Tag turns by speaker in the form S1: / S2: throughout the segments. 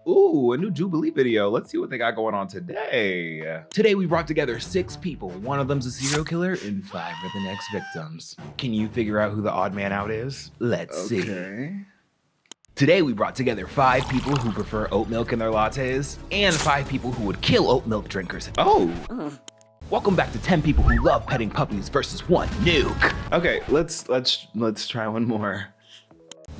S1: Ooh, a new Jubilee video. Let's see what they got going on today. Today we brought together 6 people. One of them's a serial killer and 5 are the next victims. Can you figure out who the odd man out is? Let's see. Today we brought together 5 people who prefer oat milk in their lattes and 5 people who would kill oat milk drinkers. Oh! Welcome back to 10 people who love petting puppies versus 1 nuke. Okay, let's try one more.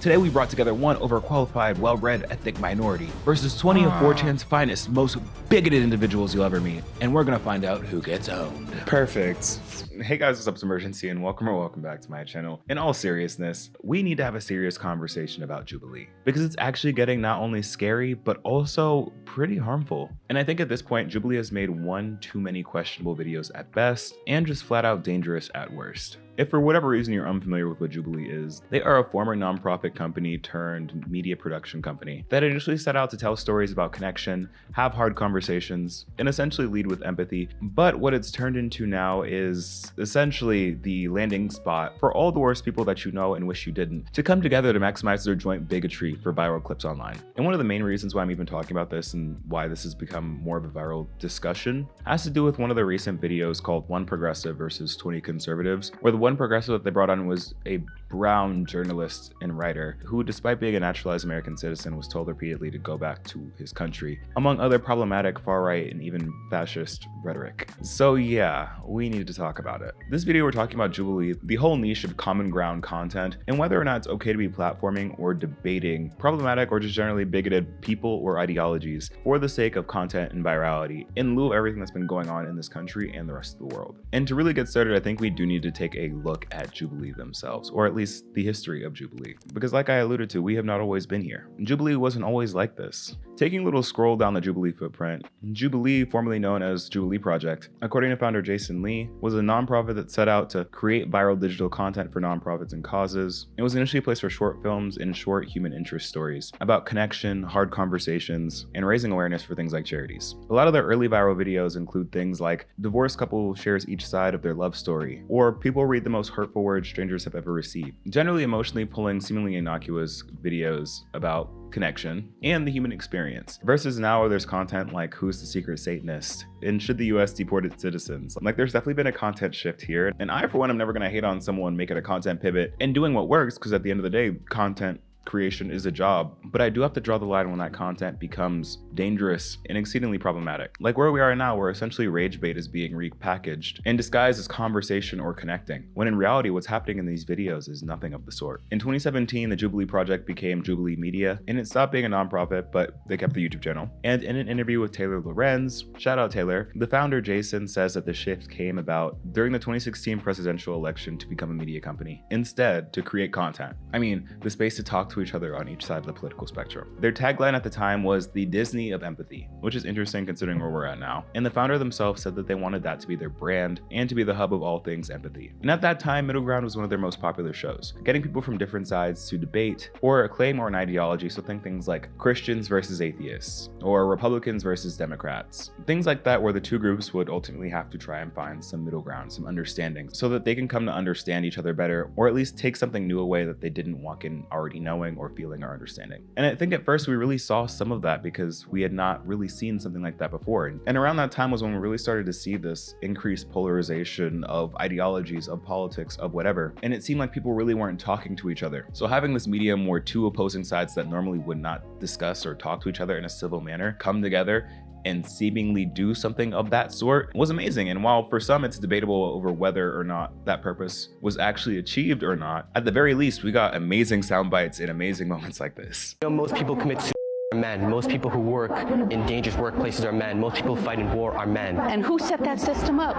S1: Today we brought together 1 overqualified, well-read ethnic minority versus 20 of 4chan's finest, most bigoted individuals you'll ever meet. And we're gonna find out who gets owned. Perfect. Hey guys, what's up? It's Imurgency and welcome back to my channel. In all seriousness, we need to have a serious conversation about Jubilee because it's actually getting not only scary, but also pretty harmful. And I think at this point, Jubilee has made one too many questionable videos at best and just flat out dangerous at worst. If for whatever reason you're unfamiliar with what Jubilee is, they are a former nonprofit company turned media production company that initially set out to tell stories about connection, have hard conversations, and essentially lead with empathy. But what it's turned into now is essentially the landing spot for all the worst people that you know and wish you didn't to come together to maximize their joint bigotry for viral clips online. And one of the main reasons why I'm even talking about this and why this has become more of a viral discussion has to do with one of the recent videos called One Progressive versus 20 Conservatives, where the one progressive that they brought on was a brown journalist and writer who, despite being a naturalized American citizen, was told repeatedly to go back to his country, among other problematic far-right and even fascist rhetoric. So yeah, we needed to talk about it. This video we're talking about Jubilee, the whole niche of common ground content, and whether or not it's okay to be platforming or debating problematic or just generally bigoted people or ideologies for the sake of content and virality in lieu of everything that's been going on in this country and the rest of the world. And to really get started, I think we do need to take a look at Jubilee themselves, or at least the history of Jubilee. Because like I alluded to, we have not always been here. Jubilee wasn't always like this. Taking a little scroll down the Jubilee footprint, Jubilee, formerly known as Jubilee Project, according to founder Jason Lee, was a nonprofit that set out to create viral digital content for nonprofits and causes. It was initially a place for short films and short human interest stories about connection, hard conversations, and raising awareness for things like charities. A lot of their early viral videos include things like divorced couple shares each side of their love story, or people read the most hurtful words strangers have ever received. Generally emotionally pulling seemingly innocuous videos about connection and the human experience, versus now where there's content like who's the secret Satanist and should the US deport its citizens. Like, there's definitely been a content shift here, and I for one am never going to hate on someone making a content pivot and doing what works, because at the end of the day, content creation is a job, but I do have to draw the line when that content becomes dangerous and exceedingly problematic. Like where we are now, where essentially rage bait is being repackaged and disguised as conversation or connecting, when in reality what's happening in these videos is nothing of the sort. In 2017, the Jubilee Project became Jubilee Media, and it stopped being a nonprofit, but they kept the YouTube channel. And in an interview with Taylor Lorenz, shout out Taylor, the founder Jason says that the shift came about during the 2016 presidential election to become a media company, instead to create content. I mean, the space to talk to each other on each side of the political spectrum. Their tagline at the time was the Disney of empathy, which is interesting considering where we're at now. And the founder themselves said that they wanted that to be their brand and to be the hub of all things empathy. And at that time, Middle Ground was one of their most popular shows, getting people from different sides to debate or a claim or an ideology. So think things like Christians versus atheists or Republicans versus Democrats. Things like that, where the two groups would ultimately have to try and find some middle ground, some understanding, so that they can come to understand each other better, or at least take something new away that they didn't walk in already knowing or feeling or understanding. And I think at first we really saw some of that because we had not really seen something like that before. And around that time was when we really started to see this increased polarization of ideologies, of politics, of whatever. And it seemed like people really weren't talking to each other. So having this medium where two opposing sides that normally would not discuss or talk to each other in a civil manner come together and seemingly do something of that sort was amazing. And while for some it's debatable over whether or not that purpose was actually achieved or not, at the very least we got amazing sound bites and amazing moments like this.
S2: You know, most people commit suicide are men. Most people who work in dangerous workplaces are men. Most people who fight in war are men.
S3: And who set that system up?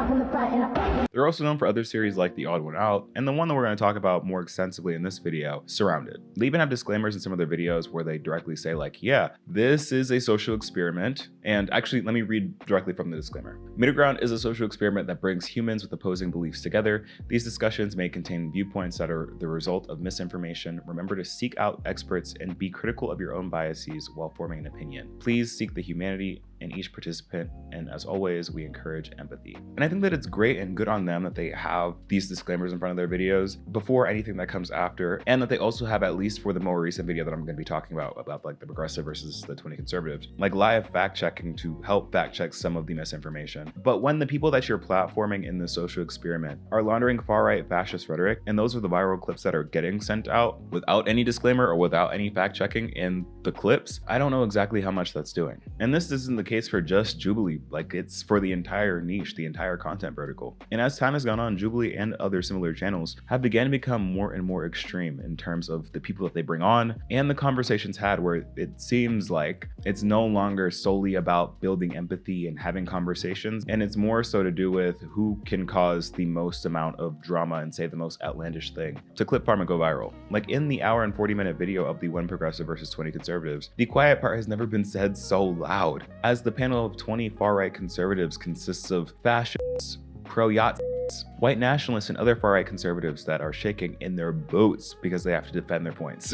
S1: They're also known for other series like The Odd One Out, and the one that we're going to talk about more extensively in this video, Surrounded. They even have disclaimers in some of their videos where they directly say like, yeah, this is a social experiment. And actually, let me read directly from the disclaimer. Middle Ground is a social experiment that brings humans with opposing beliefs together. These discussions may contain viewpoints that are the result of misinformation. Remember to seek out experts and be critical of your own biases while forming an opinion. Please seek the humanity in each participant, and as always, we encourage empathy. And I think that it's great and good on them that they have these disclaimers in front of their videos before anything that comes after, and that they also have, at least for the more recent video that I'm going to be talking about like the progressive versus the 20 conservatives, like live fact checking to help fact check some of the misinformation. But when the people that you're platforming in the social experiment are laundering far-right fascist rhetoric, and those are the viral clips that are getting sent out without any disclaimer or without any fact checking in the clips, I don't know exactly how much that's doing. And this isn't the case for just Jubilee, like it's for the entire niche, the entire content vertical. And as time has gone on, Jubilee and other similar channels have began to become more and more extreme in terms of the people that they bring on and the conversations had, where it seems like it's no longer solely about building empathy and having conversations, and it's more so to do with who can cause the most amount of drama and say the most outlandish thing to clip farm and go viral. Like in the hour and 40-minute video of the 1 progressive versus 20 conservatives, the quiet part has never been said so loud, as the panel of 20 far-right conservatives consists of fascists, pro-yachts, white nationalists, and other far-right conservatives that are shaking in their boots because they have to defend their points.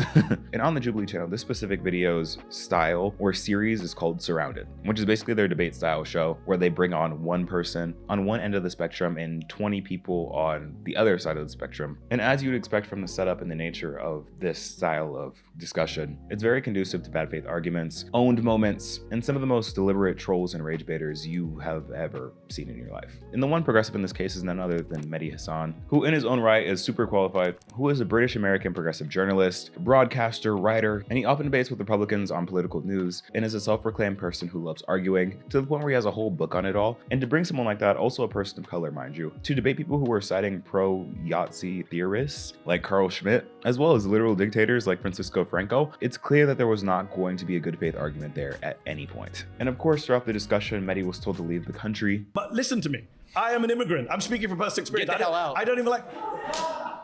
S1: And on the Jubilee channel, this specific video's style or series is called Surrounded, which is basically their debate style show where they bring on one person on one end of the spectrum and 20 people on the other side of the spectrum. And as you'd expect from the setup and the nature of this style of discussion, it's very conducive to bad faith arguments, owned moments, and some of the most deliberate trolls and rage baiters you have ever seen in your life. And the 1 progressive in this case is none other than Mehdi Hasan, who in his own right is super qualified, who is a British-American progressive journalist, broadcaster, writer, and he often debates with Republicans on political news, and is a self-proclaimed person who loves arguing, to the point where he has a whole book on it all. And to bring someone like that, also a person of color, mind you, to debate people who were citing pro-Yahtzee theorists like Carl Schmitt, as well as literal dictators like Francisco Franco, it's clear that there was not going to be a good faith argument there at any point. And of course, throughout the discussion, Mehdi was told to leave the country.
S3: But listen to me. I am an immigrant. I'm speaking from personal experience.
S2: Get the hell out.
S3: I don't even like...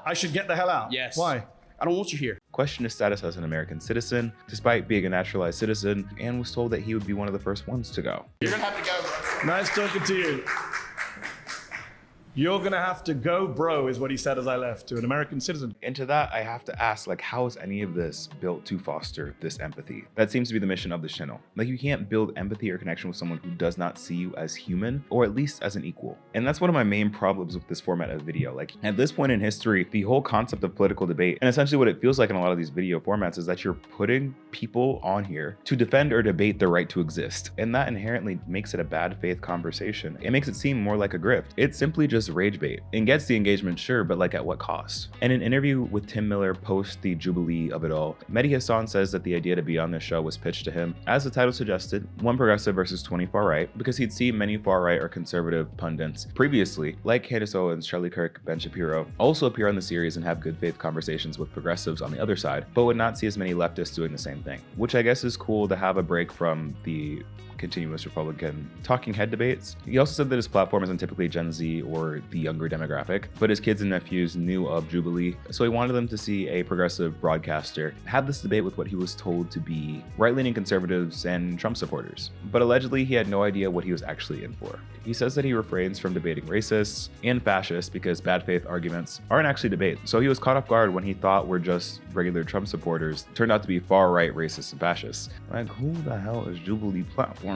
S3: I should get the hell out.
S2: Yes.
S3: Why?
S2: I don't want you here.
S1: Questioned his status as an American citizen, despite being a naturalized citizen, and was told that he would be one of the first ones to go.
S2: You're gonna have to go, bro.
S3: Nice talking to you. You're gonna have to go, bro, is what he said as I left, to an American citizen.
S1: And to that, I have to ask, like, how is any of this built to foster this empathy? That seems to be the mission of this channel. Like, you can't build empathy or connection with someone who does not see you as human, or at least as an equal. And that's one of my main problems with this format of video. Like, at this point in history, the whole concept of political debate, and essentially what it feels like in a lot of these video formats, is that you're putting people on here to defend or debate the right to exist. And that inherently makes it a bad faith conversation. It makes it seem more like a grift. It's simply just rage bait. It gets the engagement, sure, but like at what cost? In an interview with Tim Miller post the Jubilee of it all, Mehdi Hasan says that the idea to be on this show was pitched to him, as the title suggested, 1 progressive versus 20 far right, because he'd seen many far right or conservative pundits previously, like Candace Owens, Charlie Kirk, Ben Shapiro, also appear on the series and have good faith conversations with progressives on the other side, but would not see as many leftists doing the same thing, which I guess is cool to have a break from the continuous Republican talking head debates. He also said that his platform isn't typically Gen Z or the younger demographic, but his kids and nephews knew of Jubilee, so he wanted them to see a progressive broadcaster have this debate with what he was told to be right-leaning conservatives and Trump supporters. But allegedly, he had no idea what he was actually in for. He says that he refrains from debating racists and fascists because bad faith arguments aren't actually debate, so he was caught off guard when he thought were just regular Trump supporters turned out to be far-right racists and fascists. Like, who the hell is Jubilee platforming?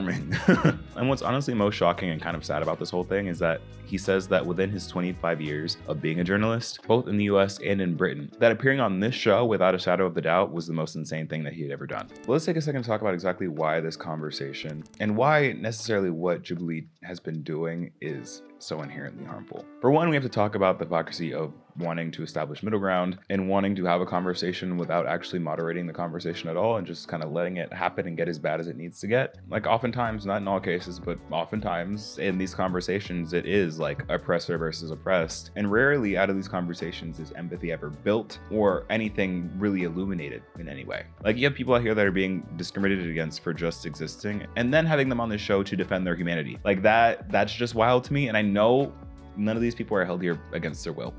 S1: And what's honestly most shocking and kind of sad about this whole thing is that he says that within his 25 years of being a journalist, both in the US and in Britain, that appearing on this show without a shadow of a doubt was the most insane thing that he had ever done. But let's take a second to talk about exactly why this conversation and why necessarily what Jubilee has been doing is so inherently harmful. For one, we have to talk about the hypocrisy of wanting to establish middle ground and wanting to have a conversation without actually moderating the conversation at all and just kind of letting it happen and get as bad as it needs to get. Like oftentimes, not in all cases, but oftentimes in these conversations, it is like oppressor versus oppressed. And rarely out of these conversations is empathy ever built or anything really illuminated in any way. Like you have people out here that are being discriminated against for just existing and then having them on the show to defend their humanity. Like that's just wild to me. And I know none of these people are held here against their will.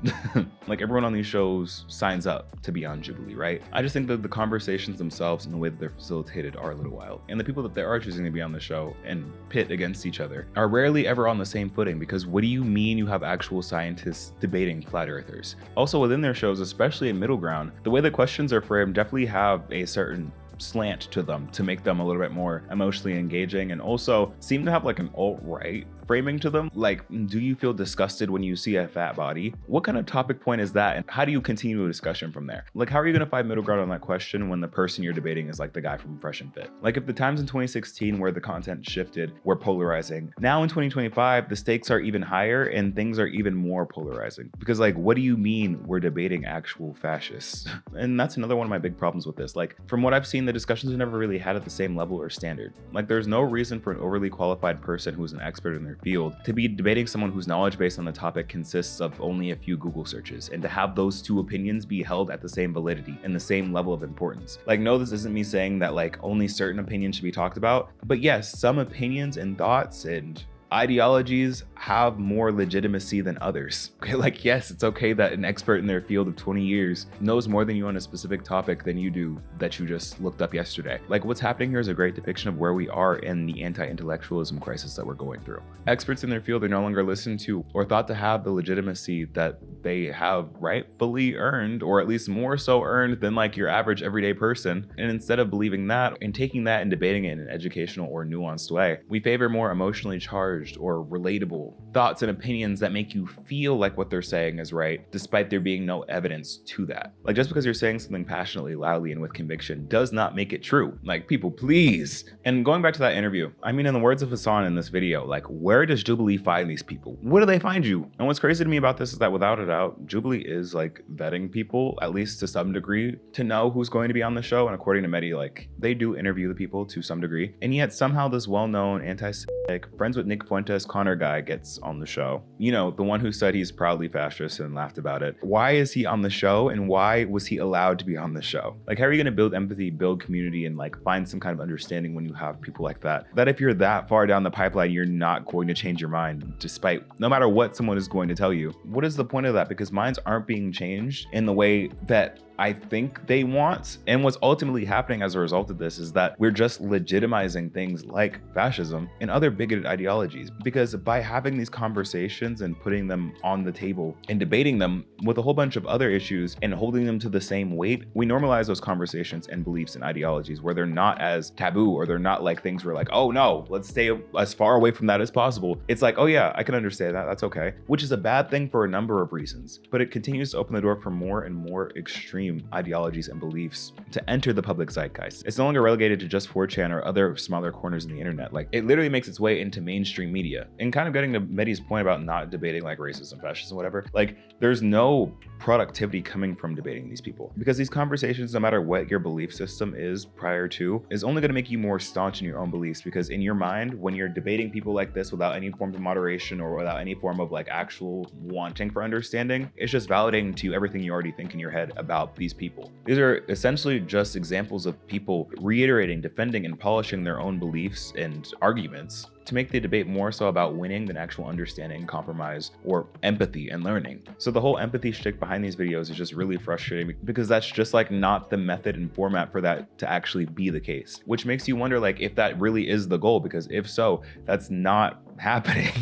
S1: Like everyone on these shows signs up to be on Jubilee, right? I just think that the conversations themselves and the way that they're facilitated are a little wild. And the people that they are choosing to be on the show and pit against each other are rarely ever on the same footing, because what do you mean you have actual scientists debating flat earthers? Also within their shows, especially in Middle Ground, the way the questions are framed definitely have a certain slant to them to make them a little bit more emotionally engaging, and also seem to have like an alt-right framing to them. Like, do you feel disgusted when you see a fat body? What kind of topic point is that? And how do you continue a discussion from there? Like, how are you going to find middle ground on that question when the person you're debating is like the guy from Fresh and Fit? Like, if the times in 2016 where the content shifted were polarizing, now in 2025, the stakes are even higher and things are even more polarizing. Because like, what do you mean we're debating actual fascists? And that's another one of my big problems with this. Like, from what I've seen, the discussions are never really had at the same level or standard. Like, there's no reason for an overly qualified person who's an expert in their field to be debating someone whose knowledge base on the topic consists of only a few Google searches, and to have those two opinions be held at the same validity and the same level of importance. Like, no, this isn't me saying that like only certain opinions should be talked about, but yes, some opinions and thoughts and ideologies have more legitimacy than others. Okay, like, yes, it's okay that an expert in their field of 20 years knows more than you on a specific topic than you do that you just looked up yesterday. Like, what's happening here is a great depiction of where we are in the anti-intellectualism crisis that we're going through. Experts in their field are no longer listened to or thought to have the legitimacy that they have rightfully earned, or at least more so earned than like your average everyday person. And instead of believing that and taking that and debating it in an educational or nuanced way, we favor more emotionally charged or relatable thoughts and opinions that make you feel like what they're saying is right, despite there being no evidence to that. Like, just because you're saying something passionately, loudly, and with conviction does not make it true. Like, people, please. And going back to that interview, I mean, in the words of Hasan in this video, like, where does Jubilee find these people? Where do they find you? And what's crazy to me about this is that without a doubt, Jubilee is like vetting people, at least to some degree, to know who's going to be on the show. And according to Mehdi, like, they do interview the people to some degree. And yet somehow this well-known anti-Semitic, friends with Nick Fuentes Connor guy gets on the show. You know, the one who said he's proudly fascist and laughed about it. Why is he on the show, and why was he allowed to be on the show? Like, how are you going to build empathy, build community, and like find some kind of understanding when you have people like that? That if you're that far down the pipeline, you're not going to change your mind despite no matter what someone is going to tell you. What is the point of that? Because minds aren't being changed in the way that I think they want. And what's ultimately happening as a result of this is that we're just legitimizing things like fascism and other bigoted ideologies. Because by having these conversations and putting them on the table and debating them with a whole bunch of other issues and holding them to the same weight, we normalize those conversations and beliefs and ideologies where they're not as taboo, or they're not like things where like, oh no, let's stay as far away from that as possible. It's like, oh yeah, I can understand that, that's okay. Which is a bad thing for a number of reasons, but it continues to open the door for more and more extreme ideologies and beliefs to enter the public zeitgeist. It's no longer relegated to just 4chan or other smaller corners in the internet. Like, it literally makes its way into mainstream media. And kind of getting to Mehdi's point about not debating like racism, fascism, whatever, like, there's no productivity coming from debating these people, because these conversations, no matter what your belief system is prior to, is only going to make you more staunch in your own beliefs. Because in your mind, when you're debating people like this without any form of moderation or without any form of like actual wanting for understanding, it's just validating to you everything you already think in your head about these people. These are essentially just examples of people reiterating, defending, and polishing their own beliefs and arguments to make the debate more so about winning than actual understanding, compromise, or empathy and learning. So the whole empathy shtick behind these videos is just really frustrating, because that's just like not the method and format for that to actually be the case, which makes you wonder like if that really is the goal, because if so, that's not happening.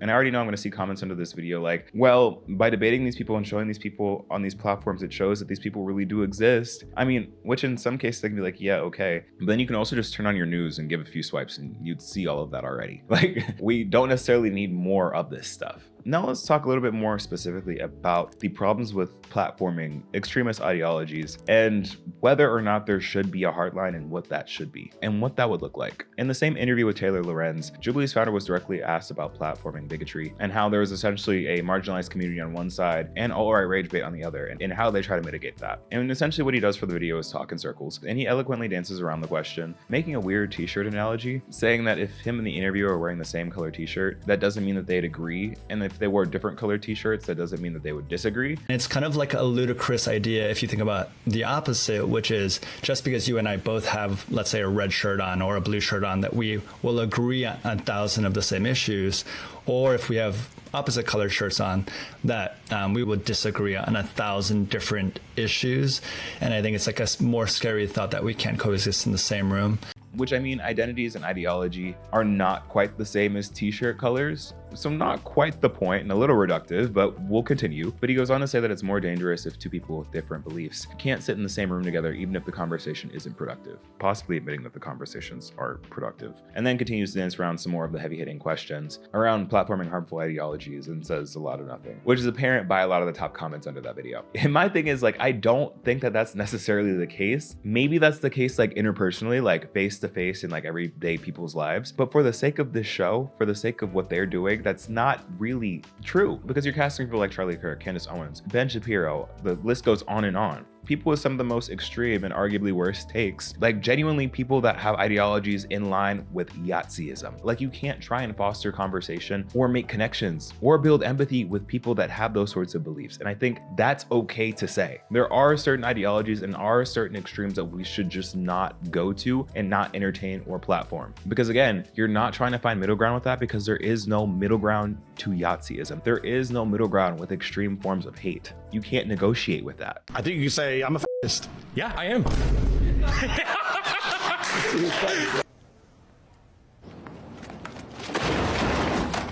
S1: And I already know I'm going to see comments under this video like, well, by debating these people and showing these people on these platforms, it shows that these people really do exist. I mean, which in some cases they can be like, yeah, okay. But then you can also just turn on your news and give a few swipes and you'd see all of that already. Like, we don't necessarily need more of this stuff. Now let's talk a little bit more specifically about the problems with platforming extremist ideologies and whether or not there should be a hardline and what that should be and what that would look like. In the same interview with Taylor Lorenz, Jubilee's founder was directly asked about platforming bigotry and how there was essentially a marginalized community on one side and alt-right rage bait on the other, and how they try to mitigate that. And essentially what he does for the video is talk in circles, and he eloquently dances around the question, making a weird t-shirt analogy, saying that if him and the interviewer are wearing the same color t-shirt, that doesn't mean that they'd agree, and if they wore different colored t-shirts, that doesn't mean that they would disagree.
S4: It's kind of like a ludicrous idea if you think about the opposite, which is just because you and I both have, let's say, a red shirt on or a blue shirt on, that we will agree on 1,000 of the same issues, or if we have opposite colored shirts on, that we would disagree on 1,000 different issues. And I think it's like a more scary thought that we can't coexist in the same room.
S1: which I mean, identities and ideology are not quite the same as t-shirt colors. So not quite the point and a little reductive, but we'll continue. But he goes on to say that it's more dangerous if two people with different beliefs can't sit in the same room together, even if the conversation isn't productive, possibly admitting that the conversations are productive. And then continues to dance around some more of the heavy-hitting questions around platforming harmful ideologies and says a lot of nothing, which is apparent by a lot of the top comments under that video. And my thing is, like, I don't think that that's necessarily the case. Maybe that's the case like interpersonally, like face to face in like everyday people's lives. But for the sake of this show, for the sake of what they're doing, that's not really true, because you're casting people like Charlie Kirk, Candace Owens, Ben Shapiro, the list goes on and on. People with some of the most extreme and arguably worst takes, like genuinely people that have ideologies in line with Yahtzeeism. Like, you can't try and foster conversation or make connections or build empathy with people that have those sorts of beliefs. And I think that's okay to say. There are certain ideologies and are certain extremes that we should just not go to and not entertain or platform. Because again, you're not trying to find middle ground with that, because there is no middle ground to Yahtzeeism. There is no middle ground with extreme forms of hate. You can't negotiate with that.
S3: I think you can say I'm a fascist.
S2: Yeah, I am.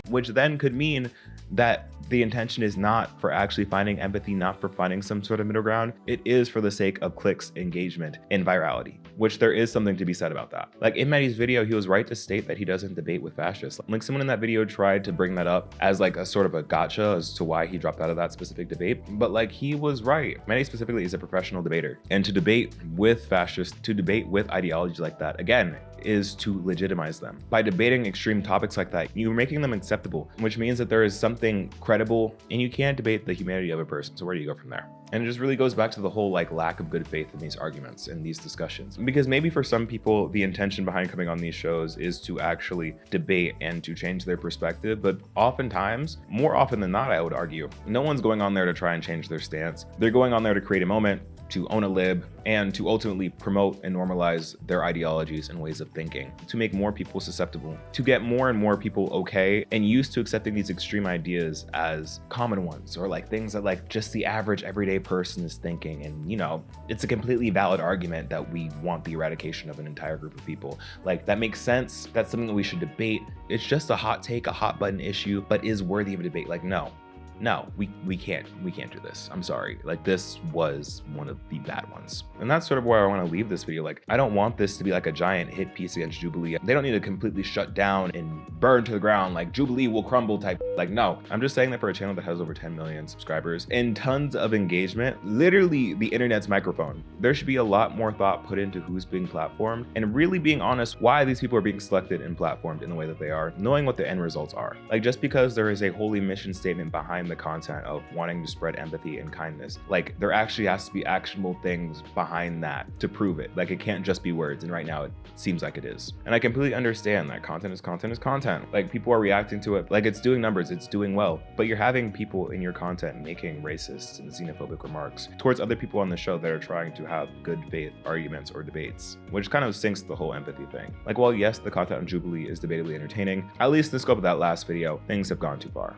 S1: Which then could mean that the intention is not for actually finding empathy, not for finding some sort of middle ground. It is for the sake of clicks, engagement, and virality, which there is something to be said about that. Like in Mehdi's video, he was right to state that he doesn't debate with fascists. Like someone in that video tried to bring that up as like a sort of a gotcha as to why he dropped out of that specific debate. But like, he was right. Mehdi specifically is a professional debater. And to debate with fascists, to debate with ideology like that, again, is to legitimize them. By debating extreme topics like that, you're making them acceptable, which means that there is something credible, and you can't debate the humanity of a person. So where do you go from there? And it just really goes back to the whole like lack of good faith in these arguments and these discussions. Because maybe for some people, the intention behind coming on these shows is to actually debate and to change their perspective. But oftentimes, more often than not, I would argue, no one's going on there to try and change their stance. They're going on there to create a moment, to own a lib, and to ultimately promote and normalize their ideologies and ways of thinking, to make more people susceptible, to get more and more people okay and used to accepting these extreme ideas as common ones, or like things that like just the average everyday person is thinking. And you know, it's a completely valid argument that we want the eradication of an entire group of people. Like, that makes sense. That's something that we should debate. It's just a hot take, a hot button issue, but is worthy of a debate. Like, no, we can't do this. I'm sorry. Like, this was one of the bad ones. And that's sort of where I want to leave this video. Like, I don't want this to be like a giant hit piece against Jubilee. They don't need to completely shut down and burn to the ground, like Jubilee will crumble type. Like, no, I'm just saying that for a channel that has over 10 million subscribers and tons of engagement, literally the internet's microphone, there should be a lot more thought put into who's being platformed and really being honest why these people are being selected and platformed in the way that they are, knowing what the end results are. Like, just because there is a holy mission statement behind the content of wanting to spread empathy and kindness, like, there actually has to be actionable things behind that to prove it. Like, it can't just be words, and right now it seems like it is. And I completely understand that content is content is content. Like, people are reacting to it like it's doing numbers, it's doing well, but you're having people in your content making racist and xenophobic remarks towards other people on the show that are trying to have good faith arguments or debates, which kind of sinks the whole empathy thing. Like, while yes, the content on Jubilee is debatably entertaining, at least in the scope of that last video, things have gone too far.